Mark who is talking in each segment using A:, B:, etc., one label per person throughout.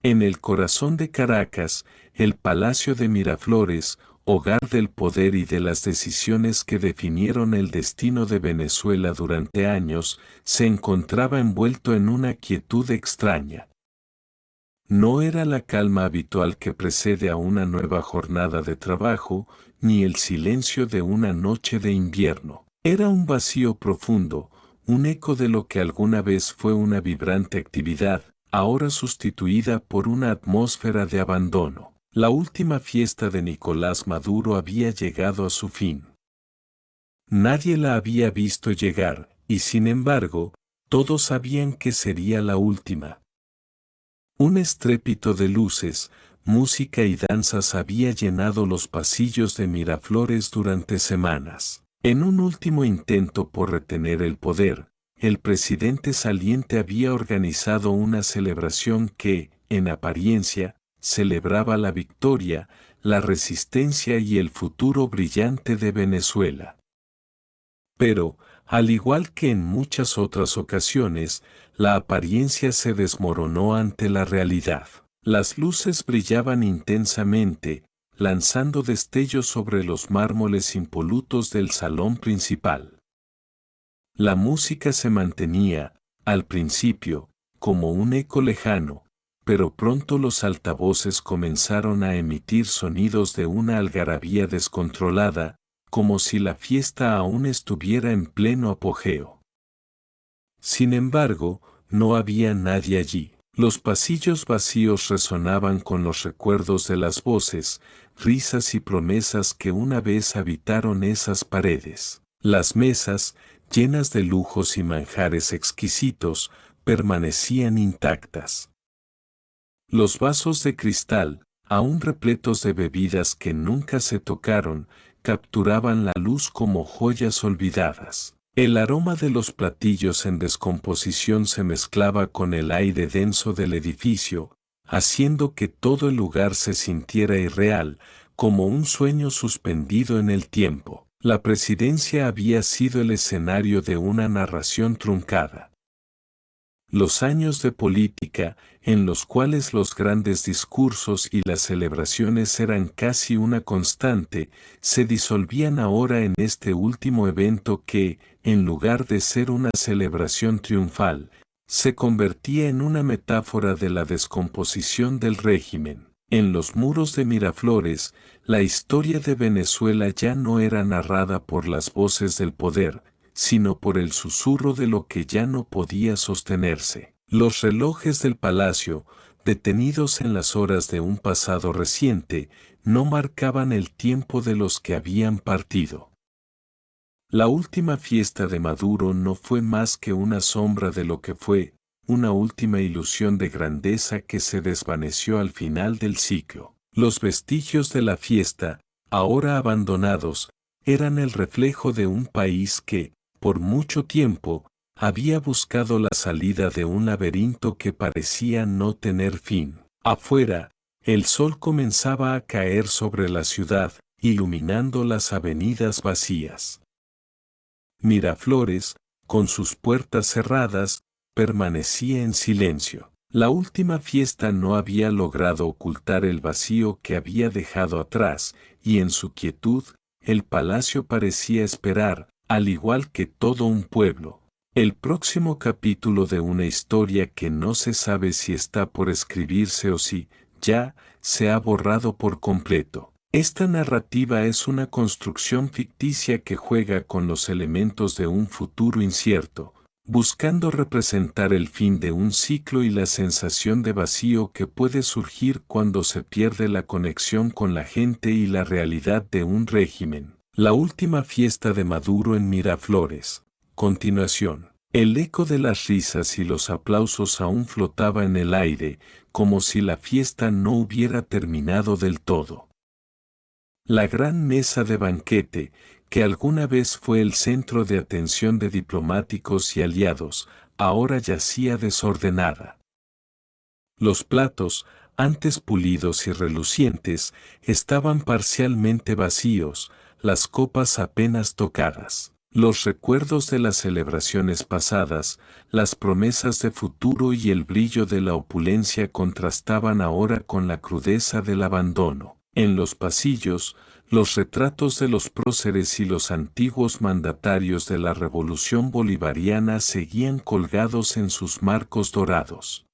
A: En el corazón de Caracas, el Palacio de Miraflores, hogar del poder y de las decisiones que definieron el destino de Venezuela durante años, se encontraba envuelto en una quietud extraña. No era la calma habitual que precede a una nueva jornada de trabajo, ni el silencio de una noche de invierno. Era un vacío profundo, un eco de lo que alguna vez fue una vibrante actividad, ahora sustituida por una atmósfera de abandono. La última fiesta de Nicolás Maduro había llegado a su fin. Nadie la había visto llegar, y sin embargo, todos sabían que sería la última. Un estrépito de luces, música y danzas había llenado los pasillos de Miraflores durante semanas. En un último intento por retener el poder, el presidente saliente había organizado una celebración que, en apariencia, celebraba la victoria, la resistencia y el futuro brillante de Venezuela. Pero, al igual que en muchas otras ocasiones, la apariencia se desmoronó ante la realidad. Las luces brillaban intensamente, lanzando destellos sobre los mármoles impolutos del salón principal. La música se mantenía, al principio, como un eco lejano, pero pronto los altavoces comenzaron a emitir sonidos de una algarabía descontrolada, como si la fiesta aún estuviera en pleno apogeo. Sin embargo, no había nadie allí. Los pasillos vacíos resonaban con los recuerdos de las voces, risas y promesas que una vez habitaron esas paredes. Las mesas, llenas de lujos y manjares exquisitos, permanecían intactas. Los vasos de cristal, aún repletos de bebidas que nunca se tocaron, capturaban la luz como joyas olvidadas. El aroma de los platillos en descomposición se mezclaba con el aire denso del edificio, haciendo que todo el lugar se sintiera irreal, como un sueño suspendido en el tiempo. La presidencia había sido el escenario de una narración truncada. Los años de política, en los cuales los grandes discursos y las celebraciones eran casi una constante, se disolvían ahora en este último evento que, en lugar de ser una celebración triunfal, se convertía en una metáfora de la descomposición del régimen. En los muros de Miraflores, la historia de Venezuela ya no era narrada por las voces del poder, sino por el susurro de lo que ya no podía sostenerse. Los relojes del palacio, detenidos en las horas de un pasado reciente, no marcaban el tiempo de los que habían partido. La última fiesta de Maduro no fue más que una sombra de lo que fue, una última ilusión de grandeza que se desvaneció al final del ciclo. Los vestigios de la fiesta, ahora abandonados, eran el reflejo de un país que, por mucho tiempo, había buscado la salida de un laberinto que parecía no tener fin. Afuera, el sol comenzaba a caer sobre la ciudad, iluminando las avenidas vacías. Miraflores, con sus puertas cerradas, permanecía en silencio. La última fiesta no había logrado ocultar el vacío que había dejado atrás, y en su quietud, el palacio parecía esperar, al igual que todo un pueblo, el próximo capítulo de una historia que no se sabe si está por escribirse o si, ya, se ha borrado por completo. Esta narrativa es una construcción ficticia que juega con los elementos de un futuro incierto, buscando representar el fin de un ciclo y la sensación de vacío que puede surgir cuando se pierde la conexión con la gente y la realidad de un régimen. La última fiesta de Maduro en Miraflores. Continuación. El eco de las risas y los aplausos aún flotaba en el aire, como si la fiesta no hubiera terminado del todo. La gran mesa de banquete, que alguna vez fue el centro de atención de diplomáticos y aliados, ahora yacía desordenada. Los platos, antes pulidos y relucientes, estaban parcialmente vacíos, las copas apenas tocadas. Los recuerdos de las celebraciones pasadas, las promesas de futuro y el brillo de la opulencia contrastaban ahora con la crudeza del abandono. En los pasillos, los retratos de los próceres y los antiguos mandatarios de la revolución bolivariana seguían colgados en sus marcos dorados.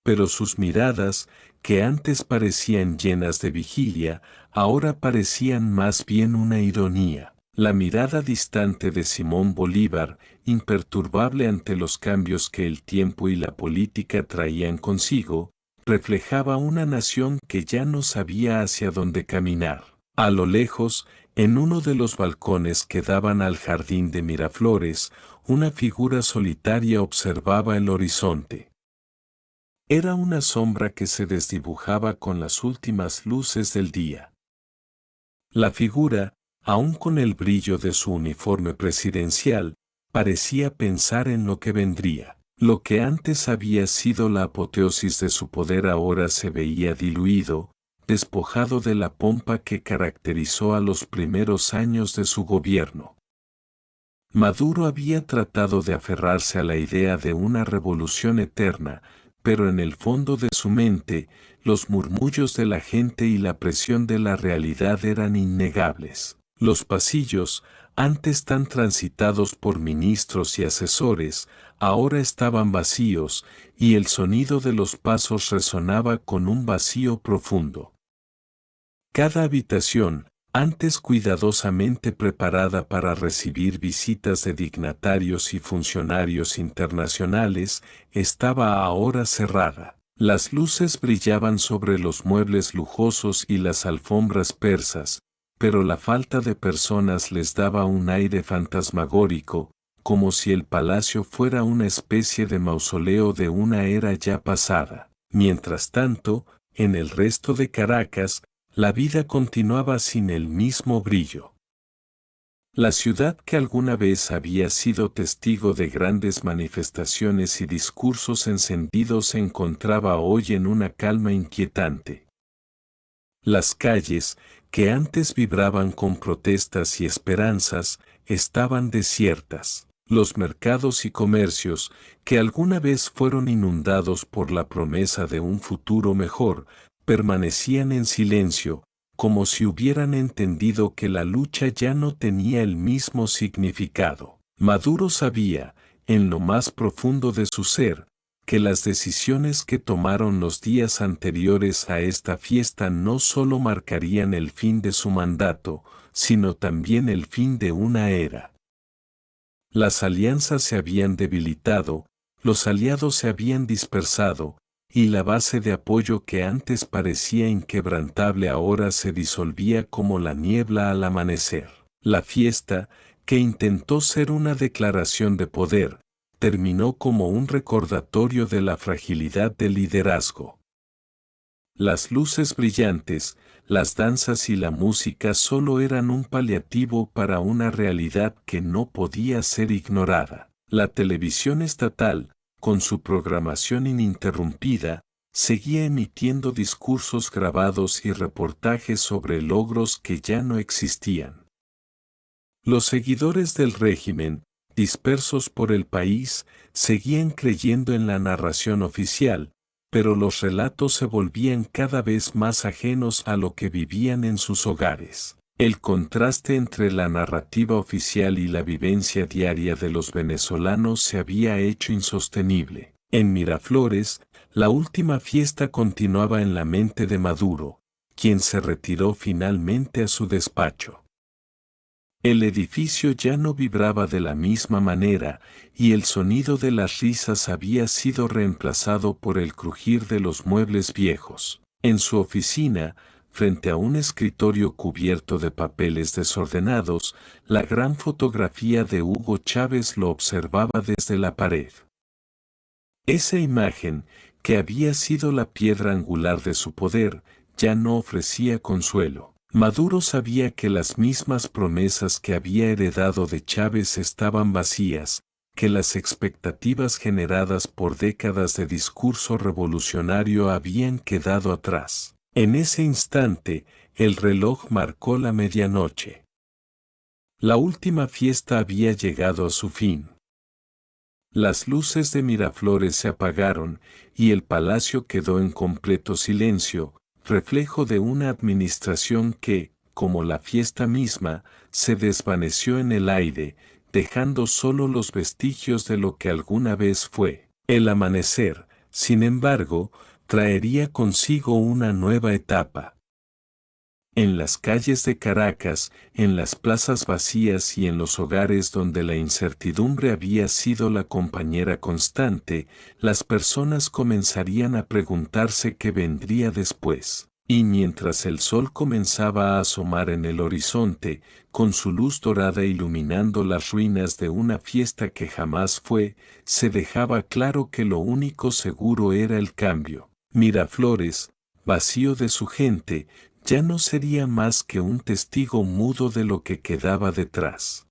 A: Pero sus miradas, que antes parecían llenas de vigilia, ahora parecían más bien una ironía. La mirada distante de Simón Bolívar, imperturbable ante los cambios que el tiempo y la política traían consigo, reflejaba una nación que ya no sabía hacia dónde caminar. A lo lejos, en uno de los balcones que daban al jardín de Miraflores, una figura solitaria observaba el horizonte. Era una sombra que se desdibujaba con las últimas luces del día. La figura, aun con el brillo de su uniforme presidencial, parecía pensar en lo que vendría. Lo que antes había sido la apoteosis de su poder ahora se veía diluido, despojado de la pompa que caracterizó a los primeros años de su gobierno. Maduro había tratado de aferrarse a la idea de una revolución eterna, pero en el fondo de su mente, los murmullos de la gente y la presión de la realidad eran innegables. Los pasillos, antes tan transitados por ministros y asesores, ahora estaban vacíos, y el sonido de los pasos resonaba con un vacío profundo. Cada habitación, antes cuidadosamente preparada para recibir visitas de dignatarios y funcionarios internacionales, estaba ahora cerrada. Las luces brillaban sobre los muebles lujosos y las alfombras persas, pero la falta de personas les daba un aire fantasmagórico, como si el palacio fuera una especie de mausoleo de una era ya pasada. Mientras tanto, en el resto de Caracas, la vida continuaba sin el mismo brillo. La ciudad que alguna vez había sido testigo de grandes manifestaciones y discursos encendidos se encontraba hoy en una calma inquietante. Las calles, que antes vibraban con protestas y esperanzas, estaban desiertas. Los mercados y comercios, que alguna vez fueron inundados por la promesa de un futuro mejor, permanecían en silencio, como si hubieran entendido que la lucha ya no tenía el mismo significado. Maduro sabía, en lo más profundo de su ser, que las decisiones que tomaron los días anteriores a esta fiesta no solo marcarían el fin de su mandato, sino también el fin de una era. Las alianzas se habían debilitado, los aliados se habían dispersado, y la base de apoyo que antes parecía inquebrantable ahora se disolvía como la niebla al amanecer. La fiesta, que intentó ser una declaración de poder, terminó como un recordatorio de la fragilidad del liderazgo. Las luces brillantes, las danzas y la música solo eran un paliativo para una realidad que no podía ser ignorada. La televisión estatal, con su programación ininterrumpida, seguía emitiendo discursos grabados y reportajes sobre logros que ya no existían. Los seguidores del régimen, dispersos por el país, seguían creyendo en la narración oficial, pero los relatos se volvían cada vez más ajenos a lo que vivían en sus hogares. El contraste entre la narrativa oficial y la vivencia diaria de los venezolanos se había hecho insostenible. En Miraflores, la última fiesta continuaba en la mente de Maduro, quien se retiró finalmente a su despacho. El edificio ya no vibraba de la misma manera, y el sonido de las risas había sido reemplazado por el crujir de los muebles viejos. En su oficina, frente a un escritorio cubierto de papeles desordenados, la gran fotografía de Hugo Chávez lo observaba desde la pared. Esa imagen, que había sido la piedra angular de su poder, ya no ofrecía consuelo. Maduro sabía que las mismas promesas que había heredado de Chávez estaban vacías, que las expectativas generadas por décadas de discurso revolucionario habían quedado atrás. En ese instante, el reloj marcó la medianoche. La última fiesta había llegado a su fin. Las luces de Miraflores se apagaron y el palacio quedó en completo silencio, reflejo de una administración que, como la fiesta misma, se desvaneció en el aire, dejando solo los vestigios de lo que alguna vez fue. El amanecer, sin embargo, traería consigo una nueva etapa. En las calles de Caracas, en las plazas vacías y en los hogares donde la incertidumbre había sido la compañera constante, las personas comenzarían a preguntarse qué vendría después. Y mientras el sol comenzaba a asomar en el horizonte, con su luz dorada iluminando las ruinas de una fiesta que jamás fue, se dejaba claro que lo único seguro era el cambio. Miraflores, vacío de su gente, ya no sería más que un testigo mudo de lo que quedaba detrás.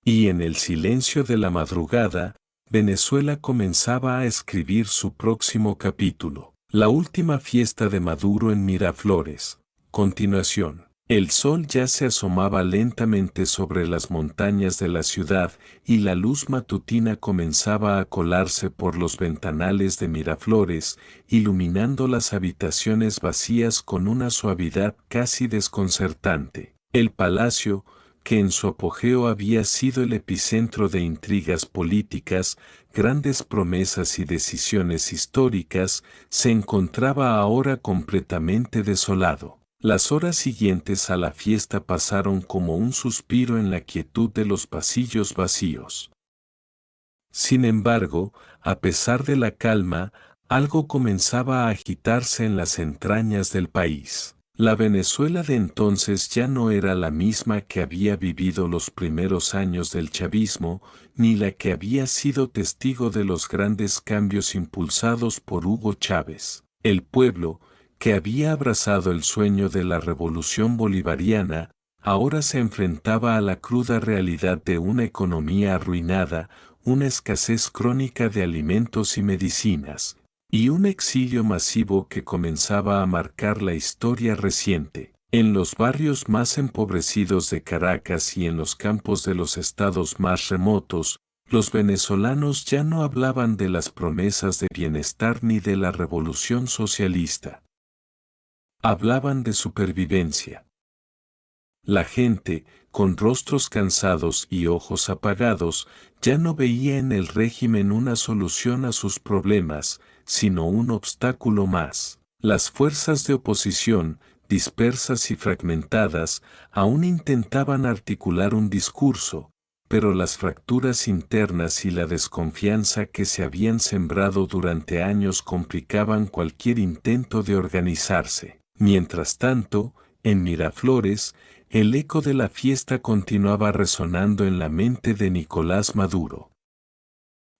A: Y en el silencio de la madrugada, Venezuela comenzaba a escribir su próximo capítulo. La última fiesta de Maduro en Miraflores. Continuación. El sol ya se asomaba lentamente sobre las montañas de la ciudad y la luz matutina comenzaba a colarse por los ventanales de Miraflores, iluminando las habitaciones vacías con una suavidad casi desconcertante. El palacio, que en su apogeo había sido el epicentro de intrigas políticas, grandes promesas y decisiones históricas, se encontraba ahora completamente desolado. Las horas siguientes a la fiesta pasaron como un suspiro en la quietud de los pasillos vacíos. Sin embargo, a pesar de la calma, algo comenzaba a agitarse en las entrañas del país. La Venezuela de entonces ya no era la misma que había vivido los primeros años del chavismo, ni la que había sido testigo de los grandes cambios impulsados por Hugo Chávez. El pueblo, que había abrazado el sueño de la revolución bolivariana, ahora se enfrentaba a la cruda realidad de una economía arruinada, una escasez crónica de alimentos y medicinas, y un exilio masivo que comenzaba a marcar la historia reciente. En los barrios más empobrecidos de Caracas y en los campos de los estados más remotos, los venezolanos ya no hablaban de las promesas de bienestar ni de la revolución socialista. Hablaban de supervivencia. La gente, con rostros cansados y ojos apagados, ya no veía en el régimen una solución a sus problemas, sino un obstáculo más. Las fuerzas de oposición, dispersas y fragmentadas, aún intentaban articular un discurso, pero las fracturas internas y la desconfianza que se habían sembrado durante años complicaban cualquier intento de organizarse. Mientras tanto, en Miraflores, el eco de la fiesta continuaba resonando en la mente de Nicolás Maduro.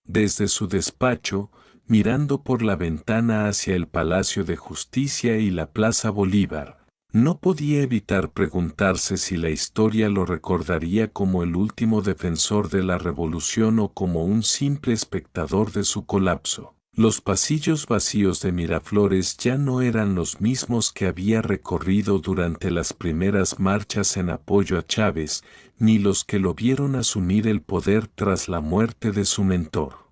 A: Desde su despacho, mirando por la ventana hacia el Palacio de Justicia y la Plaza Bolívar, no podía evitar preguntarse si la historia lo recordaría como el último defensor de la revolución o como un simple espectador de su colapso. Los pasillos vacíos de Miraflores ya no eran los mismos que había recorrido durante las primeras marchas en apoyo a Chávez, ni los que lo vieron asumir el poder tras la muerte de su mentor.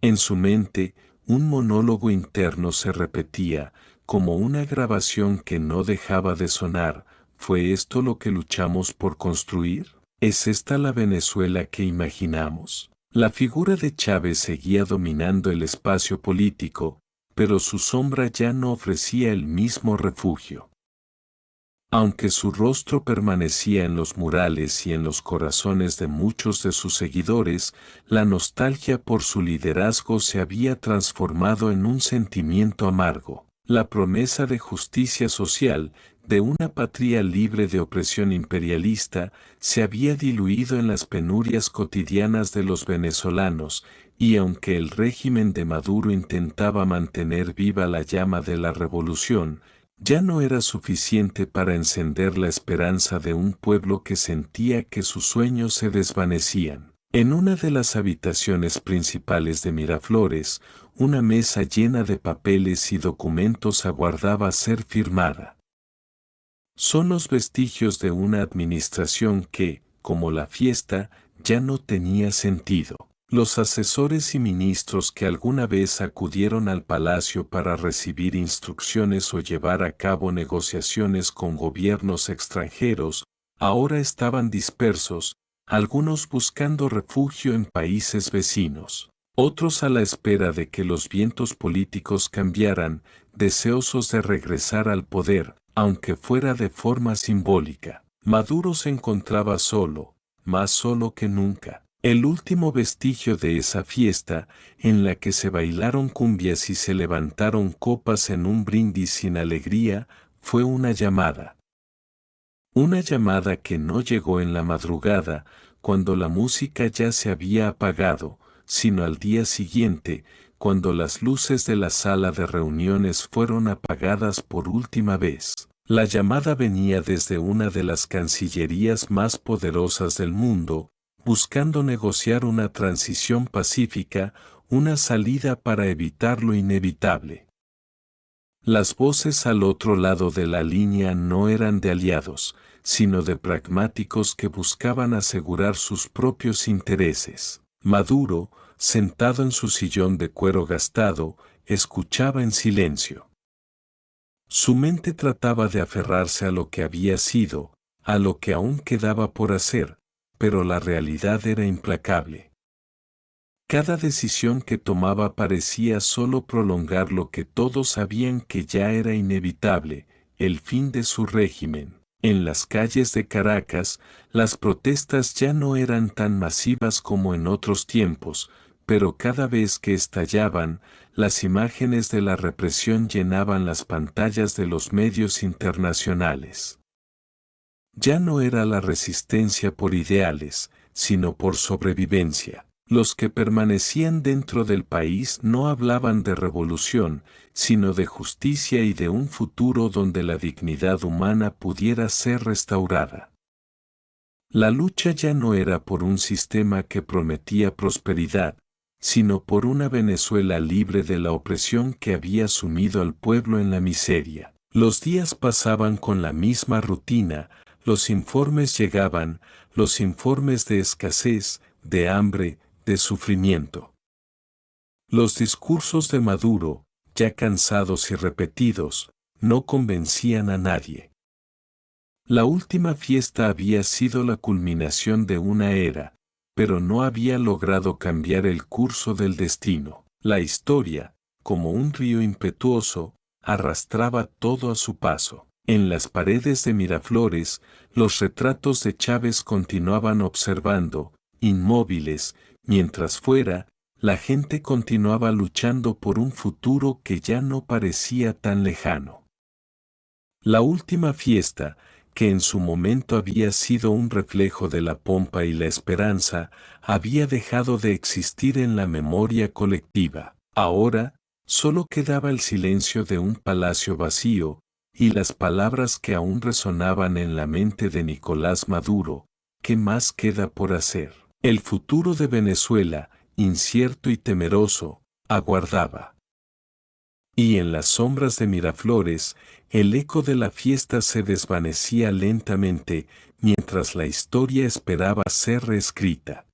A: En su mente, un monólogo interno se repetía, como una grabación que no dejaba de sonar. ¿Fue esto lo que luchamos por construir? ¿Es esta la Venezuela que imaginamos? La figura de Chávez seguía dominando el espacio político, pero su sombra ya no ofrecía el mismo refugio. Aunque su rostro permanecía en los murales y en los corazones de muchos de sus seguidores, la nostalgia por su liderazgo se había transformado en un sentimiento amargo. La promesa de justicia social, de una patria libre de opresión imperialista, se había diluido en las penurias cotidianas de los venezolanos, y aunque el régimen de Maduro intentaba mantener viva la llama de la revolución, ya no era suficiente para encender la esperanza de un pueblo que sentía que sus sueños se desvanecían. En una de las habitaciones principales de Miraflores, una mesa llena de papeles y documentos aguardaba ser firmada. Son los vestigios de una administración que, como la fiesta, ya no tenía sentido. Los asesores y ministros que alguna vez acudieron al palacio para recibir instrucciones o llevar a cabo negociaciones con gobiernos extranjeros, ahora estaban dispersos, algunos buscando refugio en países vecinos, otros a la espera de que los vientos políticos cambiaran, deseosos de regresar al poder, aunque fuera de forma simbólica. Maduro se encontraba solo, más solo que nunca. El último vestigio de esa fiesta, en la que se bailaron cumbias y se levantaron copas en un brindis sin alegría, fue una llamada. Una llamada que no llegó en la madrugada, cuando la música ya se había apagado, sino al día siguiente, cuando las luces de la sala de reuniones fueron apagadas por última vez. La llamada venía desde una de las cancillerías más poderosas del mundo, buscando negociar una transición pacífica, una salida para evitar lo inevitable. Las voces al otro lado de la línea no eran de aliados, sino de pragmáticos que buscaban asegurar sus propios intereses. Maduro, sentado en su sillón de cuero gastado, escuchaba en silencio. Su mente trataba de aferrarse a lo que había sido, a lo que aún quedaba por hacer, pero la realidad era implacable. Cada decisión que tomaba parecía solo prolongar lo que todos sabían que ya era inevitable, el fin de su régimen. En las calles de Caracas, las protestas ya no eran tan masivas como en otros tiempos, pero cada vez que estallaban, las imágenes de la represión llenaban las pantallas de los medios internacionales. Ya no era la resistencia por ideales, sino por sobrevivencia. Los que permanecían dentro del país no hablaban de revolución, sino de justicia y de un futuro donde la dignidad humana pudiera ser restaurada. La lucha ya no era por un sistema que prometía prosperidad, sino por una Venezuela libre de la opresión que había sumido al pueblo en la miseria. Los días pasaban con la misma rutina, los informes llegaban, los informes de escasez, de hambre, de sufrimiento. Los discursos de Maduro, ya cansados y repetidos, no convencían a nadie. La última fiesta había sido la culminación de una era, pero no había logrado cambiar el curso del destino. La historia, como un río impetuoso, arrastraba todo a su paso. En las paredes de Miraflores, los retratos de Chávez continuaban observando, inmóviles, mientras fuera, la gente continuaba luchando por un futuro que ya no parecía tan lejano. La última fiesta, que en su momento había sido un reflejo de la pompa y la esperanza, había dejado de existir en la memoria colectiva. Ahora, solo quedaba el silencio de un palacio vacío, y las palabras que aún resonaban en la mente de Nicolás Maduro: ¿qué más queda por hacer? El futuro de Venezuela, incierto y temeroso, aguardaba. Y en las sombras de Miraflores, el eco de la fiesta se desvanecía lentamente, mientras la historia esperaba ser reescrita.